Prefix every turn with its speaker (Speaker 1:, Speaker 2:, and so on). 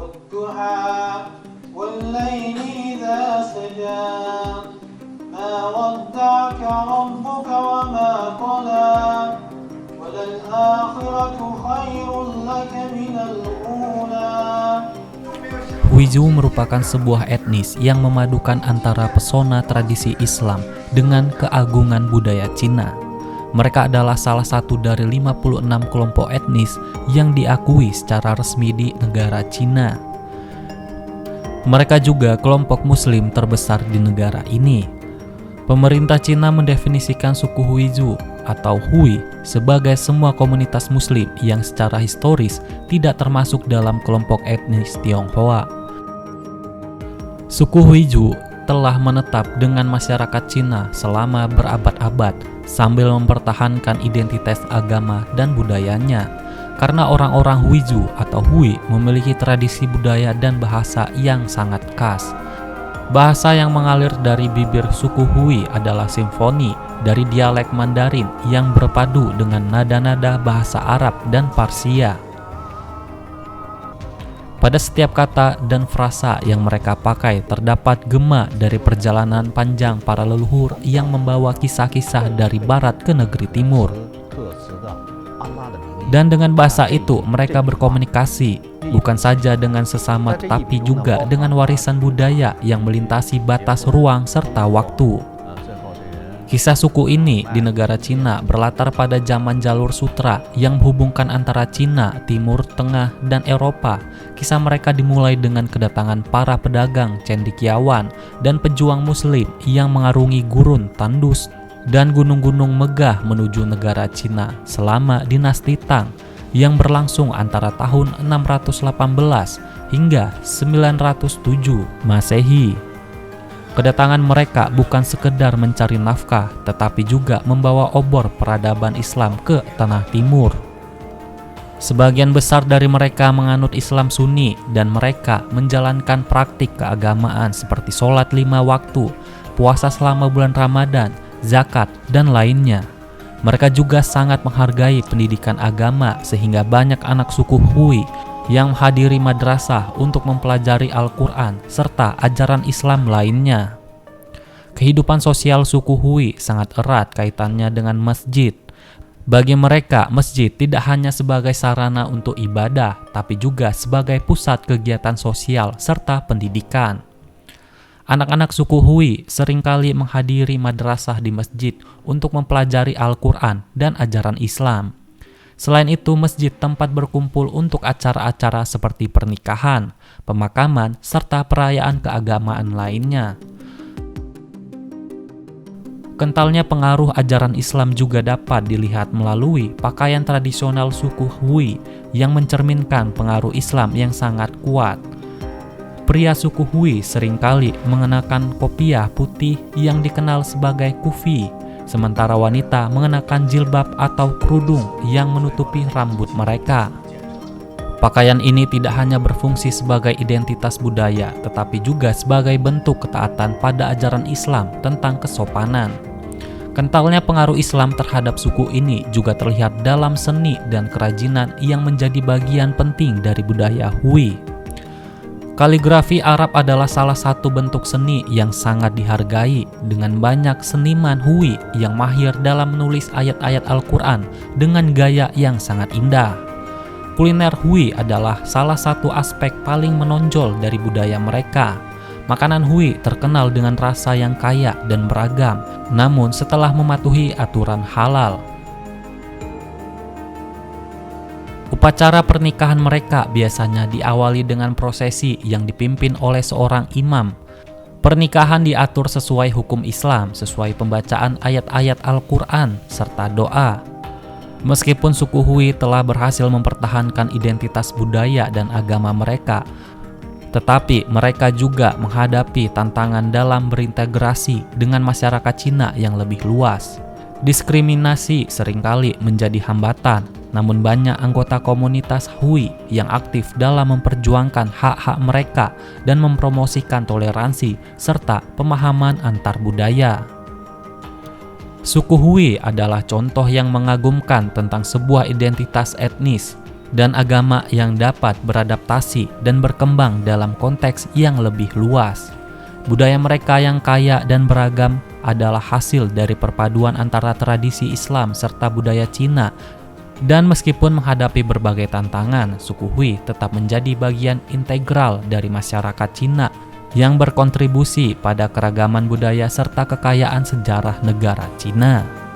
Speaker 1: والضحى والليل إذا سجى ما ودعك ربك وما قلى وللآخرة خير لك من الأولى.
Speaker 2: Huizu merupakan sebuah etnis yang memadukan antara pesona tradisi Islam dengan keagungan budaya Cina. Mereka adalah salah satu dari 56 kelompok etnis yang diakui secara resmi di negara Cina. Mereka juga kelompok Muslim terbesar di negara ini. Pemerintah Cina mendefinisikan suku Huizu atau Hui sebagai semua komunitas Muslim yang secara historis tidak termasuk dalam kelompok etnis Tionghoa. Suku Huizu telah menetap dengan masyarakat Cina selama berabad-abad sambil mempertahankan identitas agama dan budayanya. Karena orang-orang Huizu atau Hui memiliki tradisi budaya dan bahasa yang sangat khas. Bahasa yang mengalir dari bibir suku Hui adalah simfoni dari dialek Mandarin yang berpadu dengan nada-nada bahasa Arab dan Parsia. Pada setiap kata dan frasa yang mereka pakai terdapat gema dari perjalanan panjang para leluhur yang membawa kisah-kisah dari barat ke negeri timur. Dan dengan bahasa itu mereka berkomunikasi, bukan saja dengan sesama tetapi juga dengan warisan budaya yang melintasi batas ruang serta waktu. Kisah suku ini di negara Cina berlatar pada zaman jalur sutra yang menghubungkan antara Cina, Timur Tengah, dan Eropa. Kisah mereka dimulai dengan kedatangan para pedagang cendekiawan dan pejuang Muslim yang mengarungi gurun Tandus dan gunung-gunung megah menuju negara Cina selama dinasti Tang yang berlangsung antara tahun 618 hingga 907 Masehi. Kedatangan mereka bukan sekedar mencari nafkah, tetapi juga membawa obor peradaban Islam ke tanah timur. Sebagian besar dari mereka menganut Islam Sunni dan mereka menjalankan praktik keagamaan seperti sholat 5 waktu, puasa selama bulan Ramadan, zakat, dan lainnya. Mereka juga sangat menghargai pendidikan agama sehingga banyak anak suku Hui yang menghadiri madrasah untuk mempelajari Al-Quran serta ajaran Islam lainnya. Kehidupan sosial suku Hui sangat erat kaitannya dengan masjid. Bagi mereka, masjid tidak hanya sebagai sarana untuk ibadah, tapi juga sebagai pusat kegiatan sosial serta pendidikan. Anak-anak suku Hui seringkali menghadiri madrasah di masjid untuk mempelajari Al-Quran dan ajaran Islam. Selain itu, masjid tempat berkumpul untuk acara-acara seperti pernikahan, pemakaman, serta perayaan keagamaan lainnya. Kentalnya pengaruh ajaran Islam juga dapat dilihat melalui pakaian tradisional suku Hui yang mencerminkan pengaruh Islam yang sangat kuat. Pria suku Hui seringkali mengenakan kopiah putih yang dikenal sebagai kufi, sementara wanita mengenakan jilbab atau kerudung yang menutupi rambut mereka. Pakaian ini tidak hanya berfungsi sebagai identitas budaya, tetapi juga sebagai bentuk ketaatan pada ajaran Islam tentang kesopanan. Kentalnya pengaruh Islam terhadap suku ini juga terlihat dalam seni dan kerajinan yang menjadi bagian penting dari budaya Hui. Kaligrafi Arab adalah salah satu bentuk seni yang sangat dihargai, dengan banyak seniman Hui yang mahir dalam menulis ayat-ayat Al-Quran dengan gaya yang sangat indah. Kuliner Hui adalah salah satu aspek paling menonjol dari budaya mereka. Makanan Hui terkenal dengan rasa yang kaya dan beragam, namun setelah mematuhi aturan halal. Upacara pernikahan mereka biasanya diawali dengan prosesi yang dipimpin oleh seorang imam. Pernikahan diatur sesuai hukum Islam, sesuai pembacaan ayat-ayat Al-Quran serta doa. Meskipun suku Hui telah berhasil mempertahankan identitas budaya dan agama mereka, tetapi mereka juga menghadapi tantangan dalam berintegrasi dengan masyarakat Cina yang lebih luas. Diskriminasi seringkali menjadi hambatan, namun banyak anggota komunitas Hui yang aktif dalam memperjuangkan hak-hak mereka dan mempromosikan toleransi serta pemahaman antar budaya. Suku Hui adalah contoh yang mengagumkan tentang sebuah identitas etnis. dan agama yang dapat beradaptasi dan berkembang dalam konteks yang lebih luas. Budaya mereka yang kaya dan beragam adalah hasil dari perpaduan antara tradisi Islam serta budaya Cina. Dan meskipun menghadapi berbagai tantangan, suku Hui tetap menjadi bagian integral dari masyarakat Cina yang berkontribusi pada keragaman budaya serta kekayaan sejarah negara Cina.